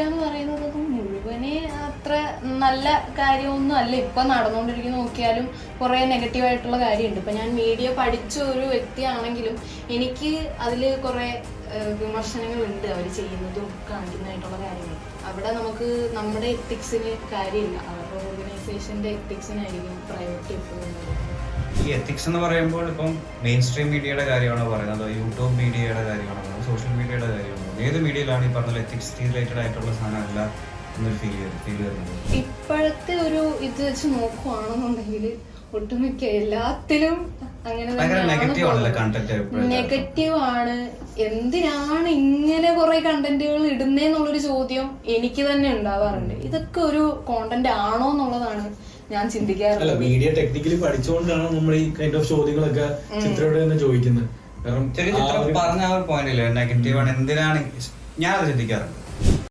Media എന്ന് പറയുന്നത് മുഴുവനെ അത്ര നല്ല കാര്യമൊന്നും അല്ല. ഇപ്പൊ നടന്നുകൊണ്ടിരിക്കുന്ന നോക്കിയാലും കുറെ നെഗറ്റീവായിട്ടുള്ള കാര്യമുണ്ട്. ഇപ്പൊ ഞാൻ മീഡിയ പഠിച്ച ഒരു വ്യക്തിയാണെങ്കിലും എനിക്ക് അതിൽ കുറെ വിമർശനങ്ങളുണ്ട് അവർ ചെയ്യുന്നതും കാണിക്കുന്നതായിട്ടുള്ള കാര്യങ്ങൾ. അവിടെ നമുക്ക് നമ്മുടെ എത്തിക്സിന് കാര്യമില്ല, അവരുടെ ഓർഗനൈസേഷന്റെ എത്തിക്സിനായിരിക്കും പ്രയോറിറ്റി എപ്പോഴും. ഈ എത്തിക്സ് എന്ന് പറയുമ്പോൾ ഇപ്പം മെയിൻ സ്ട്രീം മീഡിയയുടെ കാര്യമാണോ പറയുന്നത്, യൂട്യൂബ് മീഡിയയുടെ കാര്യമാണോ പറയുന്നത്, സോഷ്യൽ മീഡിയയുടെ കാര്യമാണോ, ഏത് മീഡിയയിലാണ് ഈ പറഞ്ഞ എത്തിക്സ് റിലേറ്റഡ് ആയിട്ടുള്ള സാധനം അല്ല എന്നൊരു ഫീൽ വരുന്നത്? ഇപ്പോഴത്തെ ഒരു ഇത് വെച്ച് നോക്കുവാണെന്നുണ്ടെങ്കിൽ ഒട്ടുമിക്ക എല്ലാത്തിലും അങ്ങനെ നെഗറ്റീവ് ആണ്. എന്തിനാണ് ഇങ്ങനെ കുറെ കണ്ടന്റുകൾ ഇടുന്നേന്നുള്ളൊരു ചോദ്യം എനിക്ക് തന്നെ ഉണ്ടാവാറുണ്ട്. ഇതൊക്കെ ഒരു കോണ്ടന്റ് ആണോ എന്നുള്ളതാണ് ഞാൻ ചിന്തിക്കാറില്ല. മീഡിയ ടെക്നിക്കലി പഠിച്ചുകൊണ്ടാണ് നമ്മൾ ഈ കൈൻഡ് ഓഫ് ചോദ്യങ്ങളൊക്കെ ചിത്രയോട് തന്നെ ചോദിക്കുന്നത്. പറഞ്ഞ ആ ഒരു പോയിന്റില് നെഗറ്റീവ് ആണ് എന്തിനാണ് ഞാൻ അത് ചിന്തിക്കാറുണ്ട്.